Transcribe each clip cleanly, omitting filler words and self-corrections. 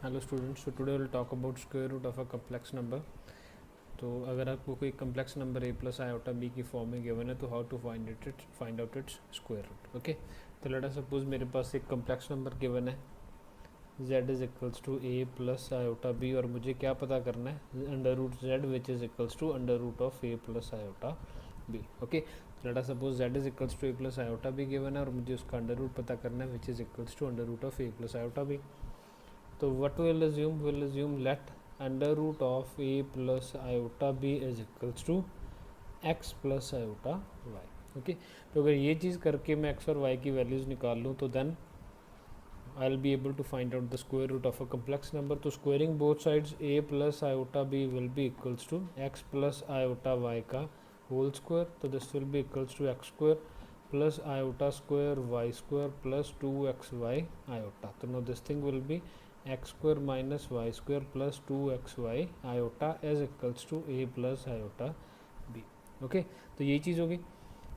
Hello students, today will talk about square root of a complex number. तो अगर आपको कोई complex number a plus iota b की form में given है तो how to find out its square root. Okay, तो let us suppose मेरे पास एक कम्प्लेक्स नंबर गिवन है z is equals to a plus iota b, और मुझे क्या पता करना है, under root z which is equals to under root of a plus iota b। Okay, let us suppose z is equals to a plus iota b given है और मुझे उसका अंडर रूट पता करना है which is equals to under root of a plus iota b। तो what we'll assume let under root of a plus iota b is equals to x plus iota y। Okay, तो अगर ये चीज़ करके मैं x और y की values निकाल लूँ तो then I will be able to find out the square root of a complex number. तो squaring both sides a plus iota b will be equals to x plus iota y का whole square. तो this will be equals to x square plus iota square y square plus 2xy iota. तो now this thing will be x square minus y square plus 2xy iota as equals to a plus iota b। Okay, तो यही चीज़ होगी।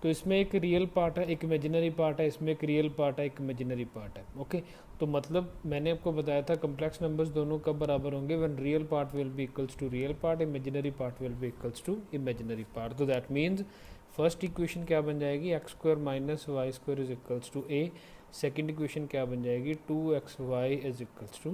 तो इसमें एक real part है, एक imaginary part है, इसमें एक रियल पार्ट है, एक इमेजिनरी पार्ट है। ओके, तो मतलब मैंने आपको बताया था कम्प्लेक्स नंबर्स दोनों कब बराबर होंगे, when real part will be equals to real part, imaginary part will be equals to imaginary part. तो दैट मीन्स फर्स्ट इक्वेशन क्या बन जाएगी, x square minus y square is equals to a. Second equation क्या बन जाएगी, 2xy is equals to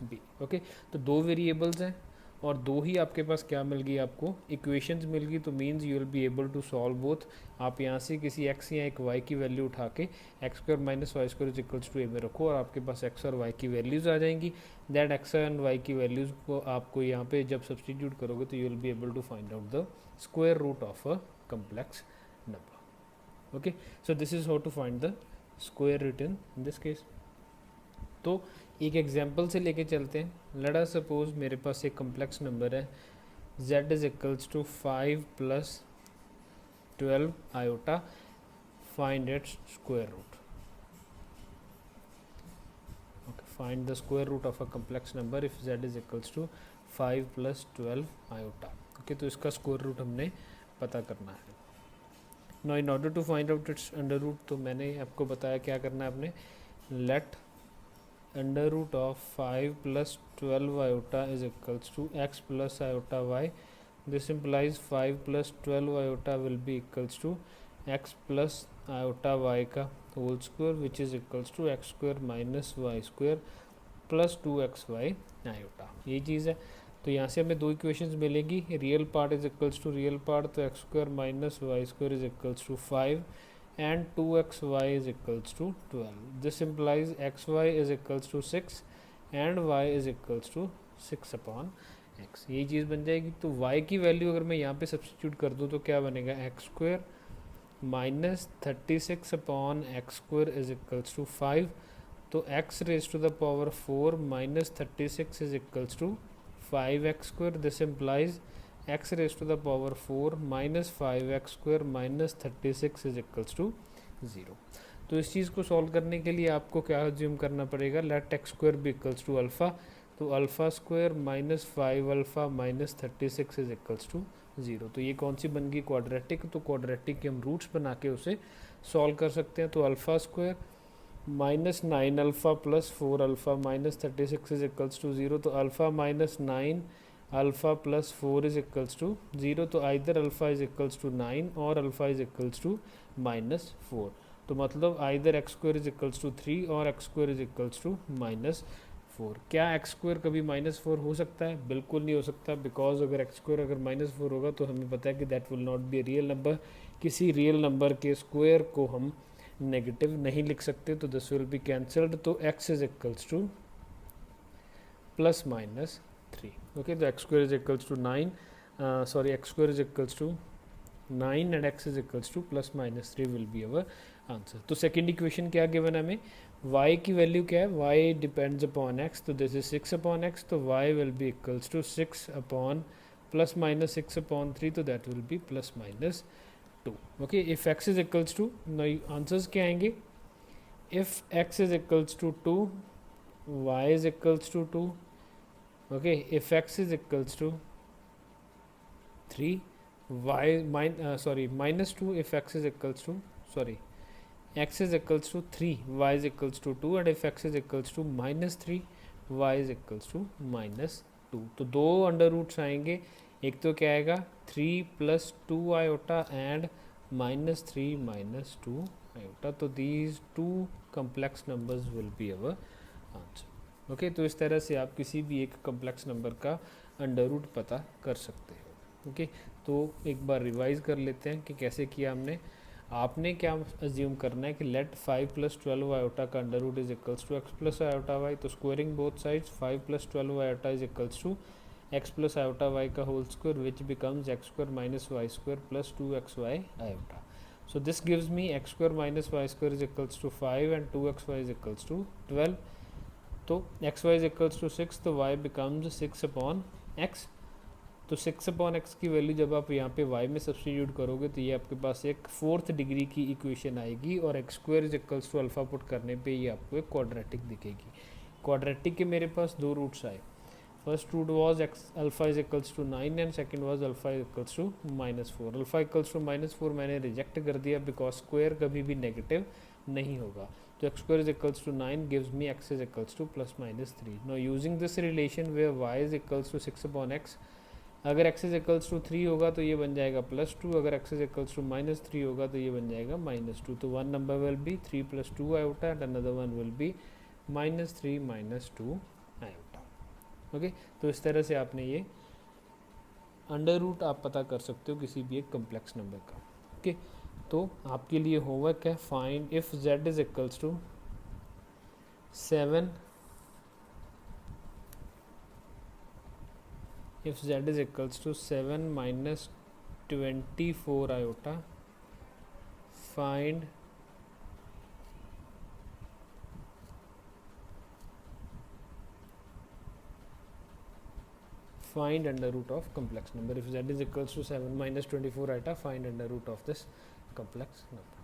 b. Okay, तो दो variables हैं और दो ही आपके पास क्या मिल गई, आपको इक्वेशंस मिल गई। तो means you will be able to solve both. आप यहाँ से किसी x या एक y की वैल्यू उठा के x square minus y square is equals to a में रखो और आपके पास x और y की वैल्यूज़ आ जाएंगी। दैट x एंड y की वैल्यूज़ को आपको यहाँ पे जब सब्सटीट्यूट करोगे तो you will be able to find out the square root of a complex number. Okay, so this is how to find the square root in this case. तो एक एग्जांपल से लेके चलते हैं। लेट अस सपोज मेरे पास एक complex number है z is equals to 5 plus 12 iota, find its square root. Okay, find the square root of a complex number if z is equals to 5 plus 12 iota. Okay, तो इसका square root हमने पता करना है। Now in order to find out its under root, तो मैंने आपको बताया क्या करना है आपने, let under root of 5 plus 12 iota is equals to x plus iota y. This implies 5 plus 12 iota will be equals to x plus iota y का whole square which is equals to x square minus y square plus 2xy iota. ये चीज़ है। तो यहाँ से हमें दो equations मिलेंगी, real part is equals to real part, तो x square minus y square is equals to 5 and 2xy is equals to 12. This implies xy is equals to 6 and y is equals to 6 upon x। यही चीज़ बन जाएगी। तो y की value अगर मैं यहाँ पे सब्सटीट्यूट कर दूँ तो क्या बनेगा, x square minus 36 upon x square is equals to 5। तो x raise to the power 4 minus 36 is equals to 5x square. This implies x raise to the power 4 minus 5x square minus 36 is equals to 0। तो इस चीज़ को solve करने के लिए आपको क्या assume करना पड़ेगा, लेट एक्स स्क्वायर भी इक्वल्स टू अल्फ़ा। तो alpha square minus 5 alpha minus 36 is equals to 0। तो ये कौन सी बन गई, क्वाड्रेटिक। तो क्वाड्रेटिक के हम रूट्स बना के उसे सॉल्व कर सकते हैं। तो alpha square minus 9 alpha plus 4 alpha minus 36 is equals to 0। तो alpha minus 9 alpha plus 4 is equals to 0। तो either alpha is equals to 9 और alpha is equals to minus 4। तो मतलब either x square is equals to 3 और x square is equals to minus 4। क्या x square कभी minus 4 हो सकता है? बिल्कुल नहीं हो सकता, बिकॉज अगर एक्स स्क्वायर अगर माइनस 4 होगा तो हमें पता है कि that will not be a real number. किसी रियल नंबर के स्क्वायर को हम नेगेटिव नहीं लिख सकते, तो दिस विल बी कैंसल्ड। तो x is equals to plus minus 3। Okay, तो x square is equals to 9, sorry x square is equals to 9 and x is equals to plus minus 3 will be our answer. तो second equation क्या given है हमें, y की value क्या है, y depends upon x, तो this is 6 upon x। तो y will be equals to 6 upon plus minus 6 upon 3, तो that will be plus minus 2। Okay, if x is equals to, answers क्या आएंगे, if x is equals to 2, y is equals to 2। okay, if x is equals to 3, minus 2, if x is equals to, x is equals to 3, y is equals to 2, and if x is equals to minus 3, y is equals to -2। तो दो under roots आएंगे, एक तो क्या आएगा 3 + 2 iota and -3 - 2 iota. तो these two complex numbers will be our answer. Okay, तो इस तरह से आप किसी भी एक कम्प्लेक्स नंबर का अंडर रूट पता कर सकते हो। ओके, तो एक बार रिवाइज कर लेते हैं कि कैसे किया हमने। आपने क्या अज्यूम करना है कि लेट 5 + 12 आयोटा का under root is equals to x + iota y। तो squaring both sides 5 + 12 iota is equals to x + iota y का whole square which becomes x² - y² + 2xy iota. So this gives me x² - y² is equals to 5 and 2xy is equals to 12. तो xy is equals to 6, तो y becomes 6/x। तो 6/x की value जब आप यहाँ पे y में substitute करोगे तो ये आपके पास एक 4th डिग्री की इक्वेशन आएगी, और x² is equals to alpha put करने पे ये आपको एक क्वाड्रेटिक दिखेगी। क्वाड्रेटिक के मेरे पास दो रूट्स आए, first root was alpha is equals to 9 and second was alpha is equals to -4। Alpha equals to -4 मैंने रिजेक्ट कर दिया बिकॉज स्क्वायर कभी भी नेगेटिव नहीं होगा। तो x² is equals to 9 gives me x is equals to +-3। Now using this relation where y is equals to 6/x, अगर x is equals to 3 होगा तो ये बन जाएगा +2, अगर x इज इक्वल्स टू -3 होगा तो ये बन जाएगा -2। तो one number will be 3 + 2 iota and another one will be -3 - 2 iota. Okay, तो इस तरह से आपने ये अंडर रूट आप पता कर सकते हो किसी भी एक कम्प्लेक्स नंबर का। ओके, तो आपके लिए होमवर्क है, find if z is equals to 7, if z is equals to 7 - 24 iota, find under root of complex number। if z is equals to 7 - 24 iota, find under root of this complex number।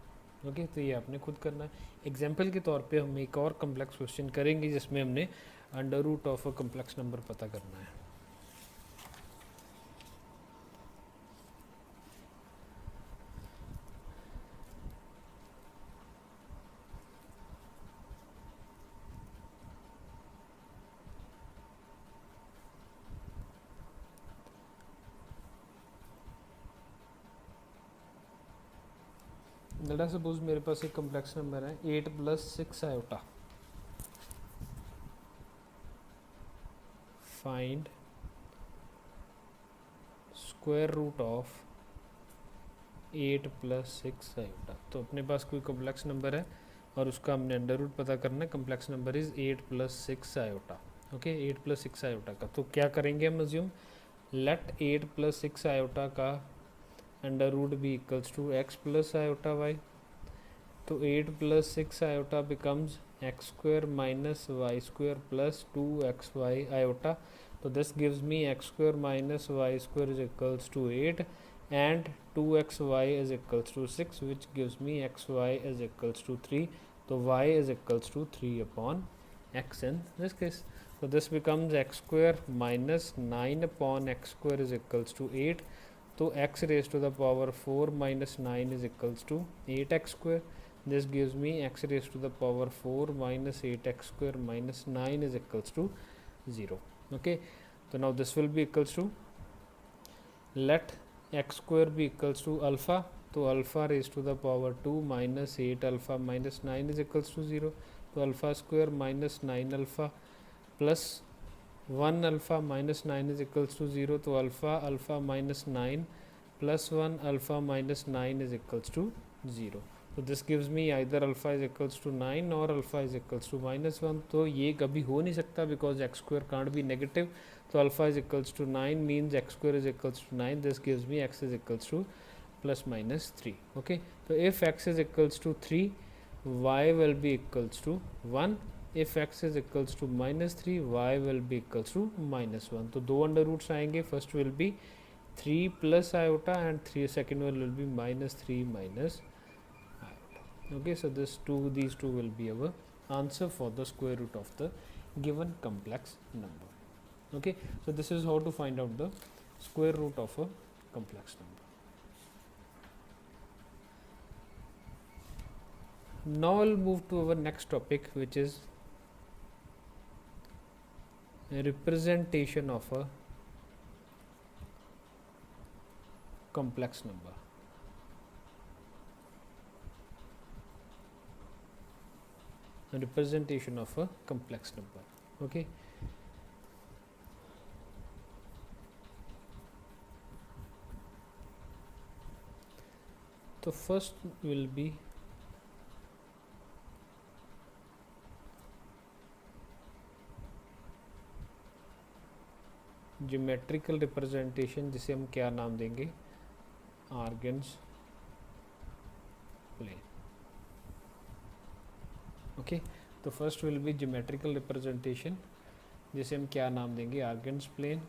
Okay, तो ये आपने खुद करना है। Example के तौर पे हम एक और कम्प्लेक्स क्वेश्चन करेंगे जिसमें हमने under root of a complex number पता करना है। लेट अस सपोज मेरे पास एक कम्प्लेक्स नंबर है 8 + 6 iota. Find square root of 8 + 6 iota. तो अपने पास कोई कम्प्लेक्स नंबर है और उसका हमने अंडर रूट पता करना है। Complex number is 8 + 6 iota. Okay, 8 + 6 iota का तो क्या करेंगे हम अज्यूम, लेट 8 + 6 आयोटा का अंडर रूट भी equals to x + iota y। तो 8 + 6 आयोटा becomes x² - y² + 2xy iota. तो this gives me x² - y² is equals to 8 and 2xy is equals to 6 which gives me xy is equals to 3। तो y is equals to 3/x in this case। So this becomes x² - 9/x² is equals to 8। तो x raised to the power 4 - 9 is equals to 8x²। This gives me x raised to the power 4 - 8x² - 9 is equals to 0। Okay, so now this will be equals to, let x² be equals to alpha। तो alpha raised to the power 2 - 8 alpha - 9 is equals to 0। तो alpha - 9 alpha plus 1 alpha - 9 is equals to 0। तो alpha - 9 plus 1 alpha - 9 is equals to 0। तो this gives me either alpha is equals to 9 और alpha is equals to -1। तो ये कभी हो नहीं सकता because x² can't be negative. तो alpha is equals to 9 means x² is equals to 9। This gives me x is equals to +-3। Okay, तो if x is equals to 3 y will be equals to 1। If x is equals to -3 y will be equals to -1। तो दो under roots आएंगे, first will be 3 + iota and 3 second one will be -3 - iota। Okay, so these two will be our answer for the square root of the given complex number। Okay, so this is how to find out the square root of a complex number। Now I'll move to our next topic, which is representation of a complex number. Representation of a complex number. Okay. So first will be geometrical representation, जिसे हम क्या नाम देंगे, Argand's plane. Okay, तो first will be geometrical representation, जिसे हम क्या नाम देंगे, आर्गन्स प्लेन.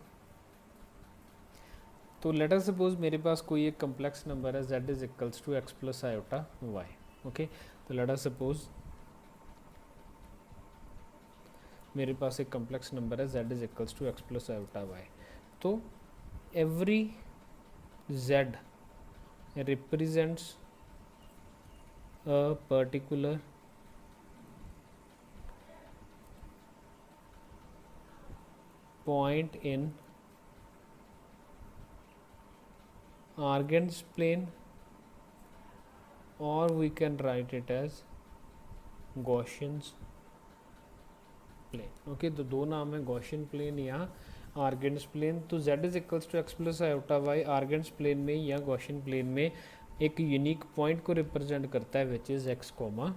तो लेट अस सपोज मेरे पास कोई एक कम्प्लेक्स नंबर है z is equals to x plus iota y. Okay, तो लेट अस सपोज मेरे पास एक कम्प्लेक्स नंबर है z is equals to x plus iota y. तो every z represents a particular point in Argand's plane, or we can write it as Gaussian's plane. Okay, तो दो नाम है, Gaussian plane या Argand's plane. तो z is equals to x plus iota y Argand's plane में या Gaussian plane में एक यूनिक पॉइंट को रिप्रेजेंट करता है, which is x comma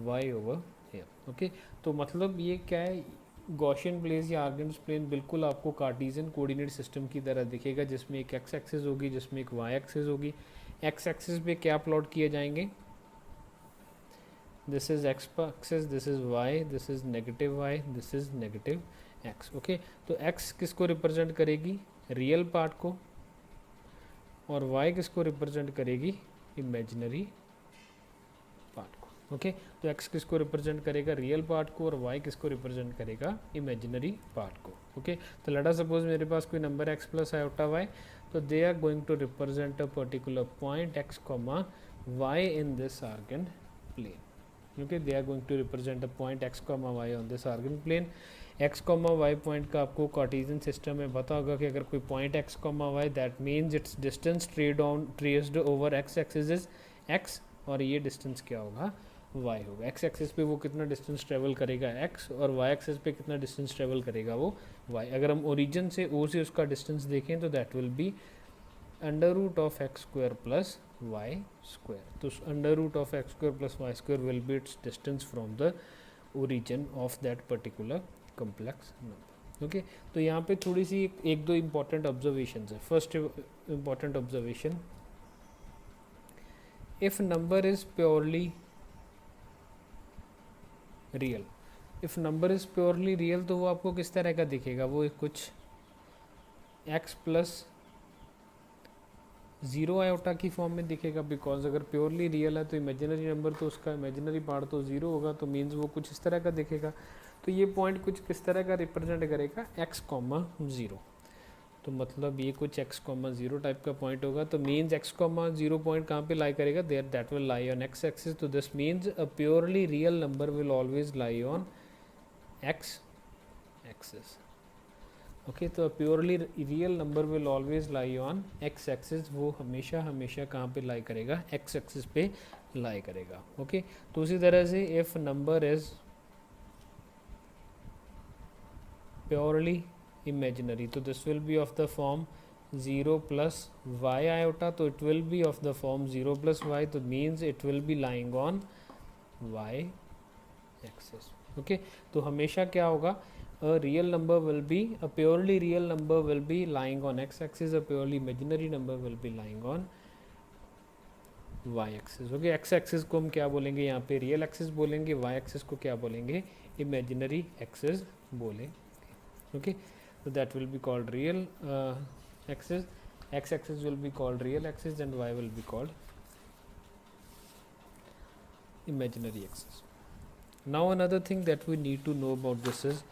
y over here. Okay, तो मतलब ये क्या है, गॉशियन प्लेन या आर्गन्स प्लेन बिल्कुल आपको कार्टेशियन कोऑर्डिनेट सिस्टम की तरह दिखेगा, जिसमें एक एक्स एक्सिस होगी, जिसमें एक वाई एक्सिस होगी. एक्स एक्सिस पे क्या प्लॉट किए जाएंगे, this is x axis, this is y, this is negative y, this is negative x. Okay, तो एक्स किसको रिप्रेजेंट करेगी, रियल पार्ट को, और वाई किसको रिप्रेजेंट करेगी, इमेजिनरी पार्ट को. ओके, तो x किसको रिप्रेजेंट करेगा, रियल पार्ट को, और y किसको रिप्रेजेंट करेगा, इमेजिनरी पार्ट को. ओके, तो लेट अस सपोज मेरे पास कोई नंबर है x प्लस आयोटा y, तो they are going to represent a particular point x comma y in this Argand plane. Okay, they are going to represent a point x comma y on this Argand plane. x comma y point का आपको Cartesian system में पता होगा कि अगर कोई point x comma y, that means it's distance traced over x axis is x, और ये डिस्टेंस क्या होगा, y होगा. x एक्सिस पे वो कितना डिस्टेंस ट्रेवल करेगा x, और y एक्सिस पे कितना डिस्टेंस ट्रेवल करेगा वो y. अगर हम ओरिजिन से o से उसका डिस्टेंस देखें तो that will be under root of x square plus y square. तो under root of x square plus y square will be its distance from the origin of that particular complex number. Okay, तो यहाँ पे थोड़ी सी एक दो important observation है. First important observation, if number is purely real, if number is purely real तो वो आपको किस तरह का दिखेगा, वो कुछ x प्लस ज़ीरो आयोटा की फॉर्म में दिखेगा. बिकॉज अगर प्योरली रियल है तो इमेजिनरी नंबर, तो उसका इमेजिनरी पार्ट तो ज़ीरो होगा, तो मीन्स वो कुछ इस तरह का दिखेगा. तो ये पॉइंट कुछ किस तरह का रिप्रेजेंट करेगा, x कॉमा ज़ीरो. तो मतलब ये कुछ x कॉमा ज़ीरो टाइप का पॉइंट होगा. तो means x comma zero point कहाँ पे लाई करेगा, there that will lie on x axis. तो this means a purely real number will always lie on x axis. Okay, तो purely real number will always lie on x axis. वो हमेशा हमेशा कहाँ पे लाई करेगा, x axis पे lie करेगा. ओके, तो उसी तरह से if number is purely imaginary, तो this will be of the form 0 plus y iota, तो it will be of the form 0 plus y, तो means it will be lying on y axis. okay, तो हमेशा क्या होगा, a real number will be, a purely real number will be lying on x axis, a purely imaginary number will be lying on y axis. okay, x axis को हम क्या बोलेंगे, यहाँ पे real axis बोलेंगे, y axis को क्या बोलेंगे, imaginary axis बोलेंगे. okay, so that will be called real axis, x axis will be called real axis, and y will be called imaginary axis. Now another thing that we need to know about this is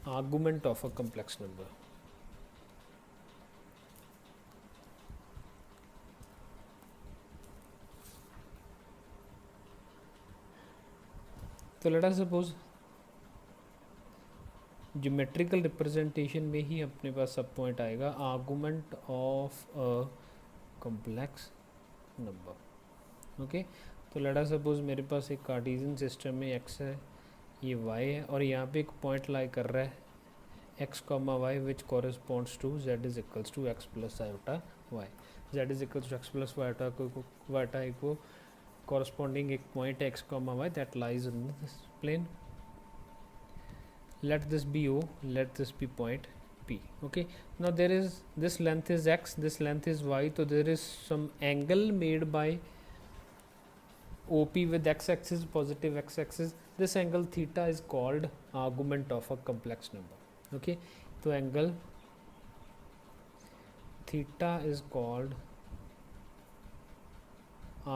argument of a complex number. So let us suppose geometrical representation में ही अपने पास सब point आएगा argument of a complex number. Okay, तो let us suppose मेरे पास एक Cartesian system में x है, ये वाई है, और यहाँ पे एक पॉइंट लाई कर रहा है x comma y which corresponds to z is equals to x plus iota y. Z is equals to x plus वाईटा को corresponding एक point x comma y that lies on this plane. Let this be O, let this be point P. Okay, now there is this length is x, this length is y, so there is some angle made by OP with x axis, positive x axis. This angle theta is called argument of a complex number. Okay, so angle theta is called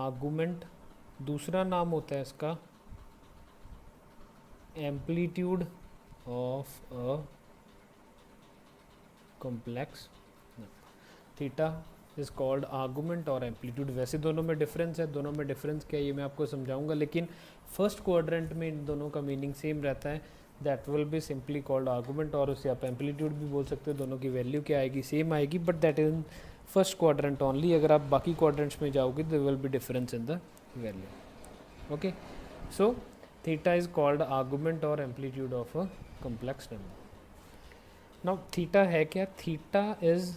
argument, दूसरा नाम होता है इसका amplitude of a complex number. Theta is called argument और amplitude. वैसे दोनों में difference है, दोनों में डिफरेंस क्या है ये मैं आपको समझाऊंगा, लेकिन फर्स्ट क्वाड्रेंट में इन दोनों का मीनिंग सेम रहता है, that will be simply called argument, और उसे आप एम्पलीट्यूड भी बोल सकते हो। दोनों की वैल्यू क्या आएगी, सेम आएगी, but that is in first quadrant only. अगर आप बाकी क्वाड्रेंट्स में जाओगे there will be difference in the value. Okay, so theta is called argument और amplitude of a complex number. Now theta है क्या? Theta is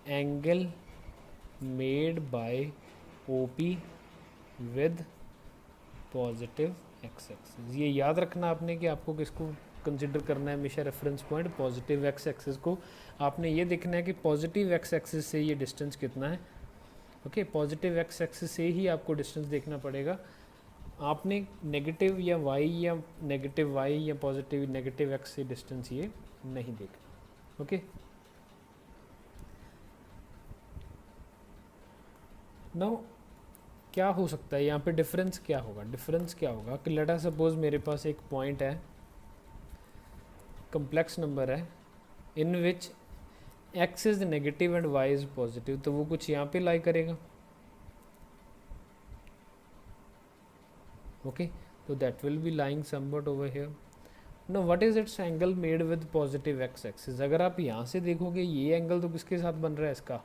angle made by OP with positive x axis. ये याद रखना आपने कि आपको किसको कंसिडर करना है हमेशा reference point, positive x axis को। आपने ये देखना है कि पॉजिटिव एक्स एक्सिस से ये डिस्टेंस कितना है। ओके, पॉजिटिव एक्स एक्सिस से ही आपको डिस्टेंस देखना पड़ेगा। आपने नेगेटिव या वाई या पॉजिटिव नेगेटिव एक्स से डिस्टेंस ये नहीं देखना। ओके, नाउ क्या हो सकता है यहाँ पे डिफरेंस क्या होगा? डिफरेंस क्या होगा कि लेट अस सपोज मेरे पास एक पॉइंट है, कॉम्प्लेक्स नंबर है, in which x is negative and y is positive, तो वो कुछ यहाँ पे लाई करेगा। ओके, तो that will be lying somewhat over here. No, what is its angle made with positive x axis? अगर आप यहाँ से देखोगे ये एंगल तो किसके साथ बन रहा है इसका,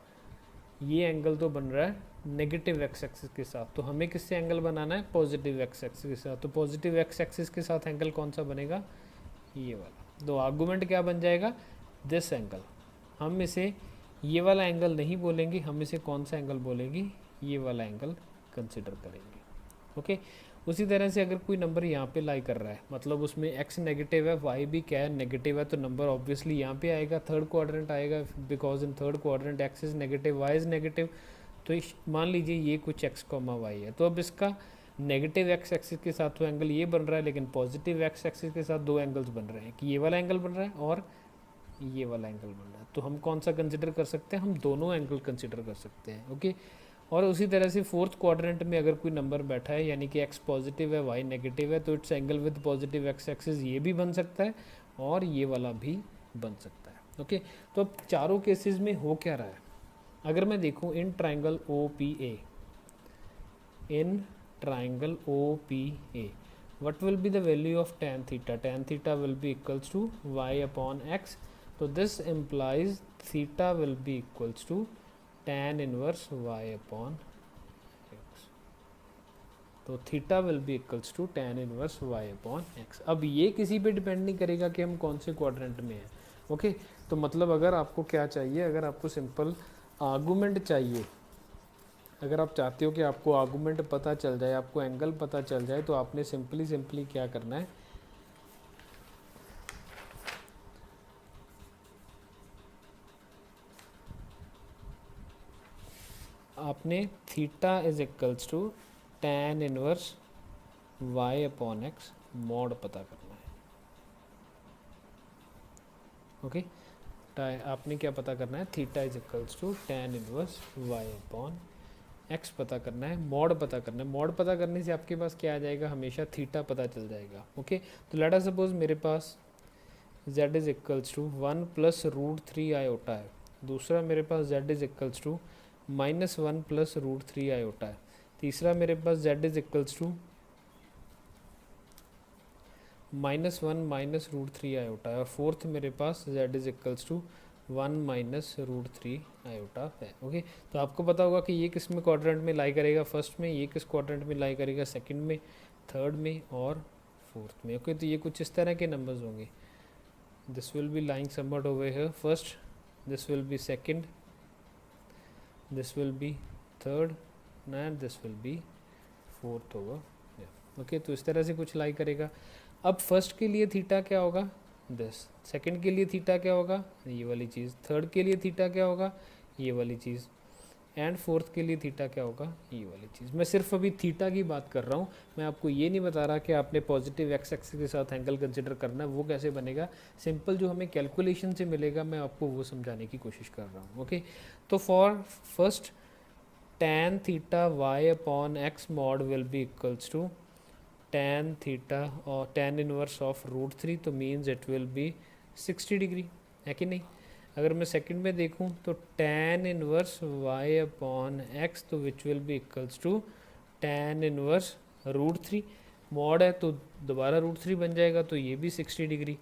ये एंगल तो बन रहा है नेगेटिव एक्स एक्सिस के साथ। तो हमें किससे एंगल बनाना है? पॉजिटिव एक्स एक्सिस के साथ। तो पॉजिटिव एक्स एक्सिस के साथ एंगल कौन सा बनेगा? ये वाला। तो आर्गुमेंट क्या बन जाएगा? This angle. हम इसे ये वाला एंगल नहीं बोलेंगे, हम इसे कौन सा एंगल बोलेंगे? ये वाला एंगल कंसिडर करेंगे। ओके, उसी तरह से अगर कोई नंबर यहाँ पे लाई कर रहा है, मतलब उसमें x नेगेटिव है, y भी क्या है, नेगेटिव है, तो नंबर ऑब्वियसली यहाँ पे आएगा, थर्ड क्वाड्रेंट आएगा, because in third quadrant x is negative, y is negative. तो मान लीजिए ये कुछ x कॉमा y है, तो अब इसका नेगेटिव एक्स एक्सिस के साथ तो एंगल ये बन रहा है, लेकिन पॉजिटिव एक्स एक्सिस के साथ दो एंगल्स बन रहे हैं, कि ये वाला एंगल बन रहा है और ये वाला एंगल बन रहा है। तो हम कौन सा कंसिडर कर सकते हैं? हम दोनों एंगल कंसिडर कर सकते हैं। ओके, और उसी तरह से फोर्थ क्वाड्रेंट में अगर कोई नंबर बैठा है, यानी कि x पॉजिटिव है, y नेगेटिव है, तो it's angle with positive x axis ये भी बन सकता है और ये वाला भी बन सकता है। ओके, तो अब चारों केसेस में हो क्या रहा है? अगर मैं देखूं in triangle OPA, in triangle OPA, what will be the value of tan theta? Tan theta will be equals to y upon x. So this implies theta will be equals to tan inverse y upon x. तो theta will be equals to tan inverse y upon x। अब ये किसी पे depend नहीं करेगा कि हम कौन से क्वाड्रेंट में हैं। ओके, तो मतलब अगर आपको क्या चाहिए, अगर आपको सिंपल आर्गूमेंट चाहिए, अगर आप चाहते हो कि आपको आर्गूमेंट पता चल जाए, आपको एंगल पता चल जाए, तो आपने सिंपली क्या करना है, आपने theta is equals to tan inverse y upon x mod पता करना है। ओके, आपने क्या पता करना है? Theta is equals to tan inverse y upon x पता करना है, मॉड पता करना है। मॉड पता करने से आपके पास क्या आ जाएगा? हमेशा थीटा पता चल जाएगा। ओके, तो लेट अस सपोज मेरे पास z is equals to 1 plus root 3 iota है, दूसरा मेरे पास z is equals to -1 plus root 3 iota है, तीसरा मेरे पास z is equals to -1 minus root three iota है, और फोर्थ मेरे पास z is equals to 1 minus root three iota है। ओके, तो आपको पता होगा कि ये किस में क्वाड्रेंट में लाई करेगा, फर्स्ट में, ये किस क्वाड्रेंट में लाई करेगा, सेकंड में, थर्ड में और फोर्थ में। ओके, तो ये कुछ इस तरह के नंबर्स होंगे। This will be lying somewhat over here first, this will B second, this will B third and this will B fourth होगा। ओके, तो इस तरह से कुछ लाई करेगा। अब फर्स्ट के लिए थीटा क्या होगा, दिस, सेकंड के लिए थीटा क्या होगा, ये वाली चीज़, थर्ड के लिए थीटा क्या होगा, ये वाली चीज़, एंड फोर्थ के लिए थीटा क्या होगा, ये वाली चीज़। मैं सिर्फ अभी थीटा की बात कर रहा हूँ, मैं आपको ये नहीं बता रहा कि आपने पॉजिटिव एक्स एक्सिस के साथ एंगल कंसिडर करना है, वो कैसे बनेगा। सिंपल जो हमें कैलकुलेशन से मिलेगा, मैं आपको वो समझाने की कोशिश कर रहा हूँ। ओके, तो for first tan theta y upon x mod will be equals to tan theta और tan inverse of root three, तो means it will be 60 degree, है कि नहीं। अगर मैं सेकंड में देखूं तो tan inverse y upon x, तो which will be equals to tan inverse root three, mod है तो दोबारा रूट थ्री बन जाएगा, तो ये भी 60 डिग्री।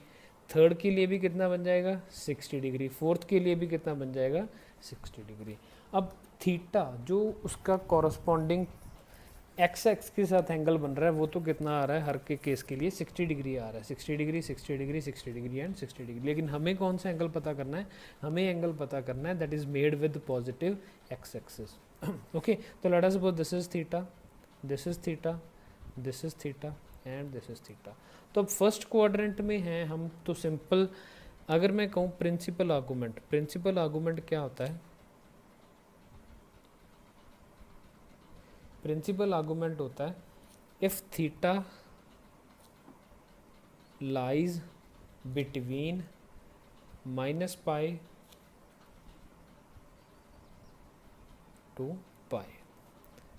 थर्ड के लिए भी कितना बन जाएगा, 60 डिग्री। फोर्थ के लिए भी कितना बन जाएगा, 60 डिग्री। अब थीटा जो उसका कॉरस्पॉन्डिंग एक्स एक्स के साथ एंगल बन रहा है, वो तो कितना आ रहा है, हर के केस के लिए 60 डिग्री आ रहा है, 60 degree, 60 degree, 60 degree and 60 degree. लेकिन हमें कौन सा एंगल पता करना है, हमें एंगल पता करना है that is made with positive x axis. Okay, तो let us suppose this is theta, this is theta, this is theta and this is theta. तो अब फर्स्ट क्वाड्रेंट में हैं हम, तो सिंपल अगर मैं कहूँ प्रिंसिपल आर्गूमेंट, प्रिंसिपल आर्गूमेंट क्या होता है, प्रिंसिपल आर्गूमेंट होता है if theta lies between minus pi to pi.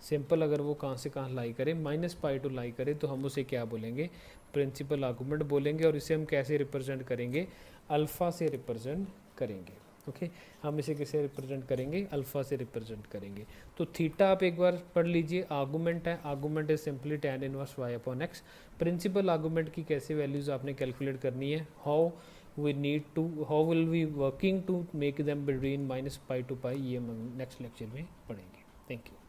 Simple अगर वो कहाँ से कहाँ लाई करे, माइनस पाई टू लाई करे, तो हम उसे क्या बोलेंगे, प्रिंसिपल आर्गूमेंट बोलेंगे। और इसे हम कैसे रिप्रेजेंट करेंगे, अल्फ़ा से रिप्रेजेंट करेंगे। ओके, हम इसे किसे रिप्रेजेंट करेंगे, अल्फ़ा से रिप्रेजेंट करेंगे। तो थीटा आप एक बार पढ़ लीजिए, आर्गूमेंट है, argument is simply tan inverse y upon x. Principal argument की कैसे वैल्यूज़ आपने कैलकुलेट करनी है, how we need to, how will we working to make them between minus pi to pi, ये हम नेक्स्ट लेक्चर में पढ़ेंगे। Thank you.